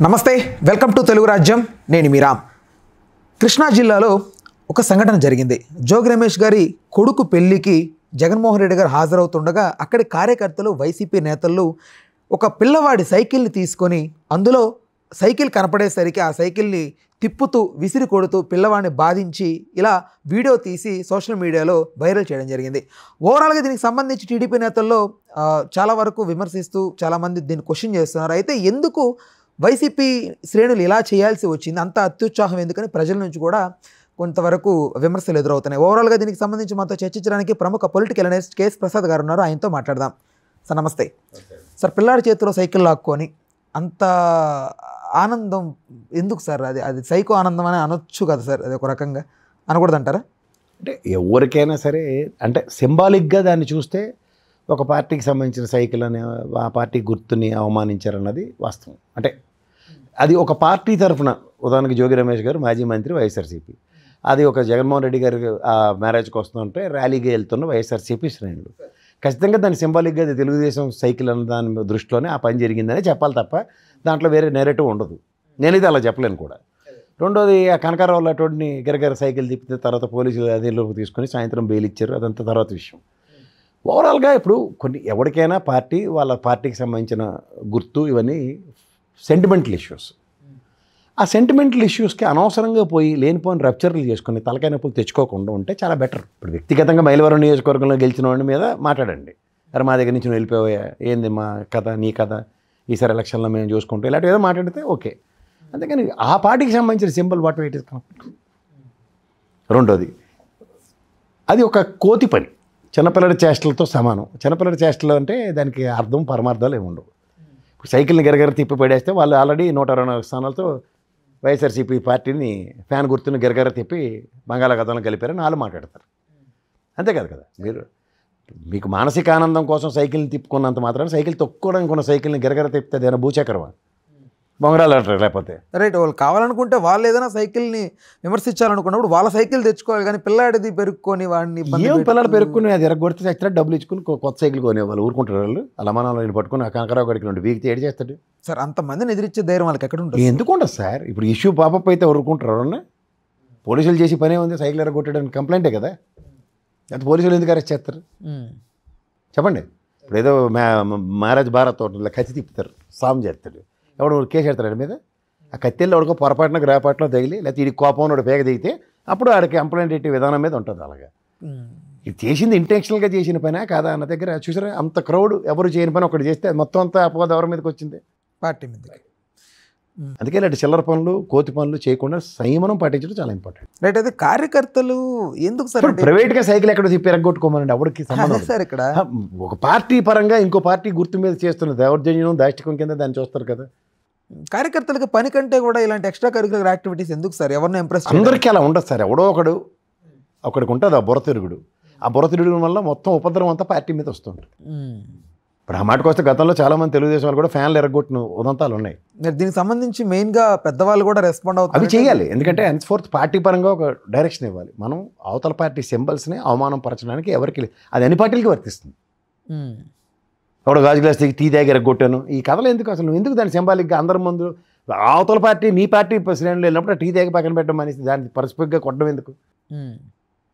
నమస్తే welcome to Telugu రాజ్యం నేను మీ రామ్ కృష్ణా జిల్లాలో ఒక సంఘటన జరిగింది జోగి రమేష్ గారి కొడుకు పెళ్లికి జగన్మోహన్ రెడ్డి గారు హాజరవుతుండగా అక్కడి కార్యకర్తలు వైసీపీ నేతలు ఒక పిల్లవాడి సైకిల్ని తీసుకొని అందులో సైకిల్ కనపడేసరికి ఆ సైకిల్ని తిప్పుతూ విసిరి కొడుతూ పిల్లవాడిని బాధించి ఇలా వీడియో తీసి సోషల్ మీడియాలో వైరల్ చేయడం జరిగింది. ఓవరాల్గా దీనికి సంబంధించి టీడీపీ నేతల్లో చాలా వరకు విమర్శిస్తూ చాలామంది దీన్ని క్వశ్చన్ చేస్తున్నారు. అయితే ఎందుకు వైసీపీ శ్రేణులు ఇలా చేయాల్సి వచ్చింది, అంత అత్యుత్సాహం ఎందుకని ప్రజల నుంచి కూడా కొంతవరకు విమర్శలు ఎదురవుతున్నాయి. ఓవరాల్గా దీనికి సంబంధించి మాతో చర్చించడానికి ప్రముఖ పొలిటికల్ అనలిస్ట్ కేఎస్ ప్రసాద్ గారు ఉన్నారు. ఆయనతో మాట్లాడదాం. సార్ నమస్తే. సార్ పిల్లాడి చేతిలో సైకిల్ లాక్కొని అంత ఆనందం ఎందుకు సార్? అది సైకో ఆనందం అని అనొచ్చు కదా సార్, అది ఒక రకంగా అనకూడదంటారా? అంటే ఎవరికైనా సరే అంటే సింబాలిక్గా దాన్ని చూస్తే ఒక పార్టీకి సంబంధించిన సైకిల్ అని ఆ పార్టీ గుర్తుని అవమానించారన్నది వాస్తవం. అంటే అది ఒక పార్టీ తరఫున, ఉదాహరణకి జోగి రమేష్ గారు మాజీ మంత్రి వైఎస్ఆర్సీపీ, అది ఒక జగన్మోహన్ రెడ్డి గారు ఆ మ్యారేజ్కి వస్తుంటే ర్యాలీగా వెళ్తున్న వైఎస్ఆర్సీపీ శ్రేణులు, ఖచ్చితంగా దాన్ని సింబాలిక్గా అది తెలుగుదేశం సైకిల్ అన్న దాని దృష్టిలోనే ఆ పని జరిగిందని చెప్పాలి తప్ప దాంట్లో వేరే నెరేటివ్ ఉండదు. నేనైతే అలా చెప్పలేను కూడా. రెండోది ఆ కనకారావు అటువంటి గిరగిర సైకిల్ తిప్పితే తర్వాత పోలీసులు అధిలోకి తీసుకొని సాయంత్రం బెయిల్ ఇచ్చారు, అదంతా తర్వాత విషయం. ఓవరాల్గా ఇప్పుడు కొన్ని ఎవరికైనా పార్టీ వాళ్ళ పార్టీకి సంబంధించిన గుర్తు ఇవన్నీ సెంటిమెంటల్ ఇష్యూస్. ఆ సెంటిమెంటల్ ఇష్యూస్కి అనవసరంగా పోయి లేనిపోయిన రప్చర్లు చేసుకుని తలకాయ నొప్పులు తెచ్చుకోకుండా ఉంటే చాలా బెటర్. ఇప్పుడు వ్యక్తిగతంగా మైలవరం నియోజకవర్గంలో గెలిచిన వాడి మీద మాట్లాడండి, అరే మా దగ్గర నుంచి నువ్వు వెళ్ళిపోయా, ఏంది మా కథ నీ కథ, ఈసారి ఎలక్షన్లో మేము చూసుకుంటాం, ఇలాంటి ఏదో మాట్లాడితే ఓకే. అంతేకాని ఆ పార్టీకి సంబంధించిన symbol what weight is connect. రెండోది అది ఒక కోతి పని, చిన్నపిల్లడి చేష్టలతో సమానం. చిన్నపిల్లడి చేష్టలు అంటే దానికి అర్థం పరమార్థాలు ఏమి ఉండవు. ఇప్పుడు సైకిల్ని గరగర తిప్పి పడేస్తే వాళ్ళు ఆల్రెడీ 124 స్థానాలతో వైఎస్ఆర్సీపీ పార్టీని ఫ్యాన్ గుర్తుని గరగర తిప్పి బంగాళాఖాతంలో కలిపారని వాళ్ళు మాట్లాడతారు. అంతే కదా కదా. మీకు మానసిక ఆనందం కోసం సైకిల్ని తిప్పుకున్నంత మాత్రాన సైకిల్ తొక్కుకోవడానికి ఉన్న సైకిల్ని గరగర తిప్పితే ఏదైనా భూచక్రమా, బొంగరాలు అంటారు. లేకపోతే రైట్, వాళ్ళు కావాలనుకుంటే వాళ్ళు ఏదైనా సైకిల్ని విమర్శించాలనుకున్నప్పుడు వాళ్ళ సైకిల్ తెచ్చుకోవాలి, కానీ పిల్లాడిది పెరుక్కొని వాడిని ఏం పిల్లలు పెరుక్కుని అది ఎరగొడితే ఎక్స్ట్రా డబ్బులు ఇచ్చుకుని కొత్త సైకిల్ కొనేవాళ్ళు ఊరుకుంటారు. వాళ్ళు అలా మనల్ని పట్టుకుని ఆ కనకరావు గడికి నుండి వీక్తే ఏడు చేస్తాడు సార్. అంతమందిని ఎదిరించే ధైర్యం వాళ్ళకి ఎక్కడ ఉంటుంది? ఎందుకు ఉండదు సార్? ఇప్పుడు ఇష్యూ పాపప్ అయితే ఊరుకుంటారు ఎవరన్నా? పోలీసులు చేసి పనే ఉంది, సైకిల్ ఎరగొట్టడానికి కంప్లైంటే కదా. అది పోలీసులు ఎందుకు అరెస్ట్ చేస్తారు చెప్పండి? ఇప్పుడు ఏదో మ్యారేజ్ భారత్ తోటలో కత్తి తిప్పుతారు, సాము చేస్తాడు, ఎవడు కేసు పెడతాడు మీద. ఆ కత్తెల్లో ఎవడికో పొరపాటున గ్రాపాటులో తగిలి లేకపోతే ఇది కోపం వాడు పేగ దిగితే అప్పుడు ఆడికి కంప్లైంట్ ఇచ్చే విధానం మీద ఉంటుంది. అలాగా ఇది చేసింది ఇంటెన్షనల్గా చేసిన పనే కాదా అన్న దగ్గర చూసారా, అంత క్రౌడ్ ఎవరు చేయని పని ఒకటి చేస్తే మొత్తం అంతా అపవాదం ఎవరి మీదకి వచ్చింది? పార్టీ మీద. అందుకే ఇలాంటి చిల్లర పనులు కోతి పనులు చేయకుండా సంయమనం పాటించడం చాలా ఇంపార్టెంట్. రైట్. అయితే కార్యకర్తలు ఎందుకు సార్ ప్రైవేట్గా సైకిల్ ఎక్కడ తిప్పి ఎరగొట్టుకోమనండి, ఎవరికి సంబంధం సార్? ఇక్కడ ఒక పార్టీ పరంగా ఇంకో పార్టీ గుర్తు మీద చేస్తున్న దౌర్జన్యం దాష్టికం కింద దాన్ని చూస్తారు కదా. కార్యకర్తలకు పని కంటే కూడా ఇలాంటి ఎక్స్ట్రా కరికులర్ యాక్టివిటీస్ ఎందుకు సార్? ఎవరిని ఇంప్రెస్? అందరికీ అలా ఉండదు సార్. ఎవడో ఒకడికి ఉంటుంది ఆ బుర్రతిరుగుడు. ఆ బుర్రతిరుగుడు వల్ల మొత్తం ఉపద్రవం అంతా పార్టీ మీద వస్తుంది. ఇప్పుడు ఆ మాటకు వస్తే గతంలో చాలామంది తెలుగుదేశం వాళ్ళు కూడా ఫ్యాన్లు ఎరగొట్టిన ఉదంతాలు ఉన్నాయి. దీనికి సంబంధించి మెయిన్గా పెద్దవాళ్ళు కూడా రెస్పాండ్ అవుతారు. అవి చేయాలి, ఎందుకంటే హెన్స్ఫోర్త్ పార్టీ పరంగా ఒక డైరెక్షన్ ఇవ్వాలి. మనం అవతల పార్టీ సింబల్స్ని అవమానం పరచడానికి ఎవరికి అది అన్ని పార్టీలకి వర్తిస్తుంది. ఎవడో గాజు గ్లాస్ టీ తాగి ఎరగొట్టాను, ఈ కథలు ఎందుకు అసలు? నువ్వు ఎందుకు దాన్ని సింబాలిక్గా అందరి ముందు అవతల పార్టీ నీ పార్టీ శ్రేణులు వెళ్ళినప్పుడు టీ తాగి పక్కన పెట్టడం అనేసి దాన్ని పరస్పరిగా కొట్టడం ఎందుకు?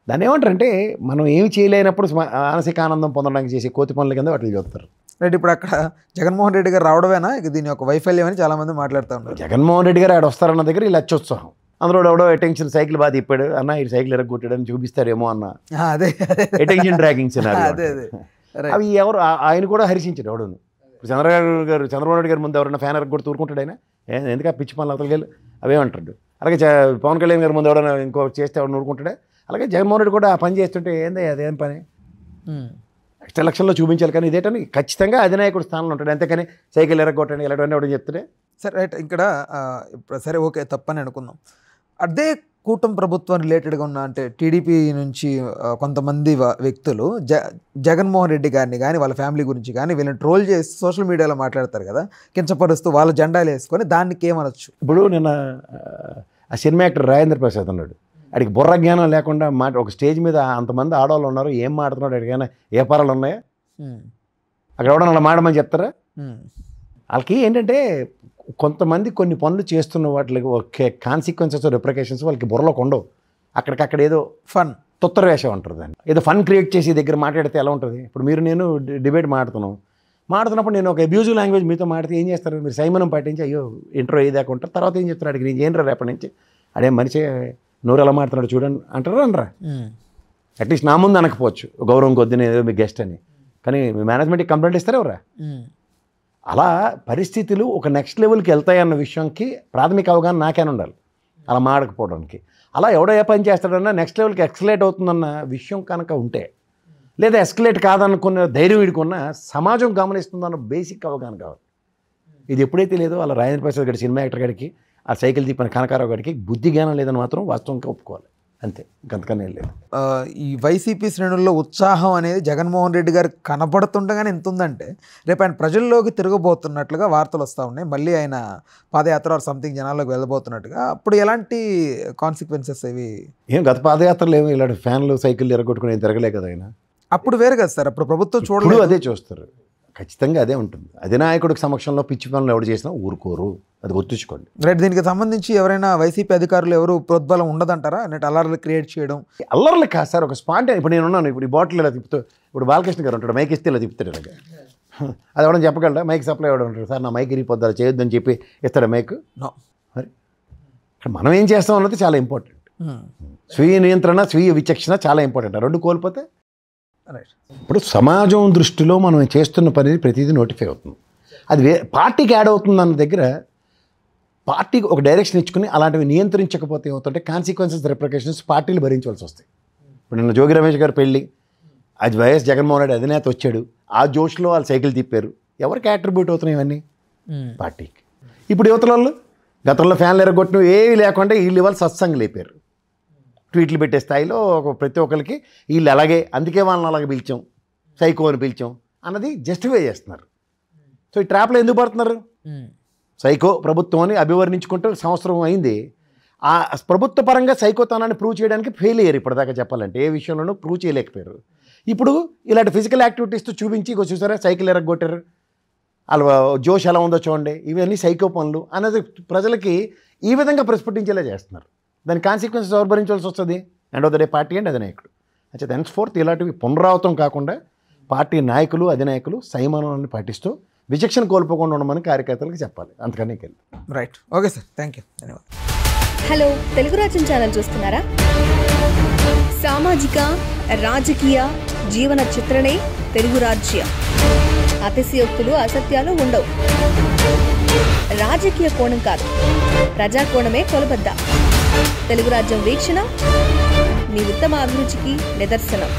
దాన్ని ఏమంటారంటే మనం ఏమి చేయలేనప్పుడు మానసిక ఆనందం పొందడానికి చేసే కోతి పనుల కింద వాటిని చూస్తారు. రైట్. ఇప్పుడు అక్కడ జగన్మోహన్ రెడ్డి గారు రావడమేనా దీని యొక్క వైఫల్యం అని చాలామంది మాట్లాడుతూ ఉన్నారు. జగన్మోహన్ రెడ్డి గారు ఆడ వస్తారన్న దగ్గర ఇలా అత్యుత్సాహం, అందులో ఎవడో అటెన్షన్ సైకిల్ బాగా తిప్పాడు అన్న, ఈ సైకిల్ ఎరగొట్టాడని చూపిస్తారేమో అన్న అదే అటెన్షన్ ట్రాకింగ్ అదే అవి ఎవరు ఆయన కూడా హరిచించాడు ఎవడును. ఇప్పుడు చంద్రబాబు నాయుడు గారి ముందు ఎవరైనా ఫ్యాన్ ఎరగొట్టి ఊరుకుంటాడు ఆయన? ఎందుకు పిచ్చి పనులు అవతలకి వెళ్ళి అవేమంటాడు? అలాగే పవన్ కళ్యాణ్ గారి ముందు ఎవరైనా ఇంకో చేస్తే ఎవరు ఊరుకుంటాడే? అలాగే జగన్మోహన్ రెడ్డి కూడా ఆ పని చేస్తుంటే ఏంది అదేం పని? నెక్స్ట్ ఎలక్షన్లో చూపించాలి, కానీ ఇదేటని ఖచ్చితంగా అధినాయకుడు స్థానంలో ఉంటాడు. అంతేకాని సైకిల్ ఎరగొట్టండి ఇలాంటివన్నీ ఎవడని చెప్తాడే? సరే రైట్. ఇక్కడ సరే ఓకే తప్పని అనుకుందాం. అదే కూటమి ప్రభుత్వం రిలేటెడ్గా ఉన్న అంటే టీడీపీ నుంచి కొంతమంది వ్యక్తులు జగన్మోహన్ రెడ్డి గారిని కానీ వాళ్ళ ఫ్యామిలీ గురించి కానీ వీళ్ళని ట్రోల్ చేసి సోషల్ మీడియాలో మాట్లాడతారు కదా, కించపరుస్తూ వాళ్ళ జెండాలు వేసుకొని, దానికి ఏమనొచ్చు? ఇప్పుడు నిన్న ఆ సినిమా యాక్టర్ రాజేంద్ర ప్రసాద్ అన్నాడు, అడిగి బుర్ర జ్ఞానం లేకుండా ఒక స్టేజ్ మీద అంతమంది ఆడవాళ్ళు ఉన్నారు, ఏం మాడుతున్నాడు అడిగానా, ఏ పరాలు ఉన్నాయా? అక్కడ ఎవడన్నా అలా మాడమని చెప్తారా? వాళ్ళకి ఏంటంటే కొంతమంది కొన్ని పనులు చేస్తున్న వాటికి కాన్సిక్వెన్సెస్ రిప్రికేషన్స్ వాళ్ళకి బుర్రలోకి ఉండవు. అక్కడికక్కడ ఏదో ఫన్ తొత్తర వేషం అంటారు దాన్ని. ఏదో ఫన్ క్రియేట్ చేసి దగ్గర మాట్లాడితే ఎలా ఉంటుంది? ఇప్పుడు మీరు నేను డిబేట్ మాడుతున్నప్పుడు నేను ఒక అబ్యూజివ్ లాంగ్వేజ్ మీతో మాడితే ఏం చేస్తారు? మీరు సైమనం పాటించి అయ్యో ఇంట్రో అయ్యేదాకా ఉంటారు. తర్వాత ఏం చెప్తారు? అడిగి నేను ఏంట్రా రేపటి నుంచి అడే మనిషి నోరు ఎలా మాడుతున్నాడు చూడండి అంటారు అనరా? అట్లీస్ట్ నా ముందు అనకపోవచ్చు గౌరవం కొద్దిని ఏదో మీ గెస్ట్ అని, కానీ మీ మేనేజ్మెంట్కి కంప్లైంట్ ఇస్తారు ఎవరా? అలా పరిస్థితులు ఒక నెక్స్ట్ లెవెల్కి వెళ్తాయన్న విషయంకి ప్రాథమిక అవగాహన నాకేనా ఉండాలి అలా మాడకపోవడానికి. అలా ఎవడో ఏ పని చేస్తాడన్నా నెక్స్ట్ లెవెల్కి ఎక్స్కలేట్ అవుతుందన్న విషయం కనుక ఉంటే, లేదా ఎస్కలేట్ కాదనుకున్న ధైర్యం వీడుకున్న సమాజం గమనిస్తుందన్న బేసిక్ అవగాహన కావాలి. ఇది ఎప్పుడైతే లేదో అలా రాజేంద్ర ప్రసాద్ గారి సినిమా యాక్టర్ గారికి, ఆ సైకిల్ తిప్పిన కనకారావు గారికి బుద్ధి జ్ఞానం లేదని మాత్రం వాస్తవంగా ఒప్పుకోవాలి. అంతే, ఇంకంతకనే లేదు. ఈ వైసీపీ శ్రేణుల్లో ఉత్సాహం అనేది జగన్మోహన్ రెడ్డి గారు కనపడుతుండగానే ఎంత ఉందంటే, రేపు ఆయన ప్రజల్లోకి తిరగబోతున్నట్లుగా వార్తలు వస్తూ ఉన్నాయి. మళ్ళీ ఆయన పాదయాత్ర ఆర్ సంథింగ్ జనాల్లోకి వెళ్ళబోతున్నట్టుగా. అప్పుడు ఎలాంటి కాన్సిక్వెన్సెస్ ఇవి? ఏం గత పాదయాత్రలు ఏమి ఇలాంటి ఫ్యాన్లు సైకిళ్ళు ఎరగొట్టుకుని తిరగలే కదా ఆయన. అప్పుడు వేరు కదా సార్, అప్పుడు ప్రభుత్వం చూడలేదు. అదే చూస్తారు, ఖచ్చితంగా అదే ఉంటుంది. అధినాయకుడికి సమక్షంలో పిచ్చి పనులు ఎవరు చేసినా ఊరుకోరు, అది గుర్తుంచుకోండి. రైట్. దీనికి సంబంధించి ఎవరైనా వైసీపీ అధికారులు ఎవరు ప్రోద్బలం ఉండదంటారా? నెట్ అల్లర్లు క్రియేట్ చేయడం? అల్లర్లు కాదు సార్, ఒక స్పాంటే. ఇప్పుడు నేను ఉన్నాను, ఇప్పుడు ఈ బాటిల్ ఇలా తిప్పుతూ, ఇప్పుడు బాలకృష్ణ గారు ఉంటాడు, మైక్ ఇస్తే ఇలా తిప్పుతాడు ఇలాగా. అది ఎవడని చెప్పగలరా? మైక్ సప్లై ఎవడ ఉంటాడు, సార్ నా మైక్ ఇరిగిపోద్దా చేయొద్దని చెప్పి ఇస్తాడా మైక్? మరి మనం ఏం చేస్తాం అన్నది చాలా ఇంపార్టెంట్. స్వీయ నియంత్రణ, స్వీయ విచక్షణ చాలా ఇంపార్టెంట్. రెండు కోల్పోతే ఇప్పుడు సమాజం దృష్టిలో మనం చేస్తున్న పని ప్రతిదీ నోటిఫై అవుతుంది. అది పార్టీకి యాడ్ అవుతుంది అన్న దగ్గర పార్టీకి ఒక డైరెక్షన్ ఇచ్చుకుని అలాంటివి నియంత్రించకపోతే ఏమవుతుంటే కాన్సిక్వెన్సెస్, రిప్రికేషన్స్ పార్టీలు భరించవలసి వస్తాయి. ఇప్పుడు నిన్న జోగి రమేష్ గారు పెళ్ళి, అది వైఎస్ జగన్మోహన్ రెడ్డి అధినేత వచ్చాడు, ఆ జోష్లో వాళ్ళు సైకిల్ తిప్పారు. ఎవరికి అట్రిబ్యూట్ అవుతున్నాయి ఇవన్నీ? పార్టీకి. ఇప్పుడు యువతల వాళ్ళు గతంలో ఫ్యాన్లు ఎరగొట్టిన ఏవి లేకుండా వీళ్ళు ఇవాళ సత్సంగ్ లేపారు. ట్వీట్లు పెట్టే స్థాయిలో ప్రతి ఒక్కరికి వీళ్ళు అలాగే, అందుకే వాళ్ళని అలాగే పిలిచాం, సైకో అని పిలిచాం అన్నది జస్టిఫై చేస్తున్నారు. సో ఈ ట్రాప్లో ఎందుకు పడుతున్నారు? సైకో ప్రభుత్వం అని అభివర్ణించుకుంటూ సంవత్సరం అయింది. ఆ ప్రభుత్వ పరంగా సైకోతనాన్ని ప్రూవ్ చేయడానికి ఫెయిల్ అయ్యారు ఇప్పటిదాకా చెప్పాలంటే. ఏ విషయంలోనూ ప్రూవ్ చేయలేకపోయారు. ఇప్పుడు ఇలాంటి ఫిజికల్ యాక్టివిటీస్తో చూపించి చూసారా సైకిల్ ఎరగొట్టారు, వాళ్ళ జోష్ ఎలా ఉందో చూడండి, ఇవన్నీ సైకో పనులు అనేది ప్రజలకి ఈ విధంగా ప్రస్ఫుటించేలా చేస్తున్నారు. దాని కాన్సిక్వెన్సెస్ ఎవరు భరించాల్సి వస్తుంది? End of the day party and అధినాయకుడు. అంటే దెన్స్ ఫోర్త్ ఇలాంటివి పునరావృతం కాకుండా పార్టీ నాయకులు, అధినాయకులు సంయమనాన్ని పాటిస్తూ విచక్షణ కోల్పోకుండా ఉండమని కార్యకర్తలకు చెప్పాలి. అంతకనే వెళ్ళి. Right. Okay sir, thank you, ధన్యవాదాలు. హలో, తెలుగు రాజ్యం ఛానల్ చూస్తున్నారా? సామాజిక, రాజకీయ, జీవన చిత్రణే తెలుగు రాజ్యం. అతిశయోక్తులు, అసత్యాలు ఉండవు. రాజకీయ కోణం కాదు, ప్రజా కోణమే కొలబద్ద. తెలుగు రాజ్యం వీక్షణ మీ ఉత్తమ అభిరుచికి నిదర్శనం.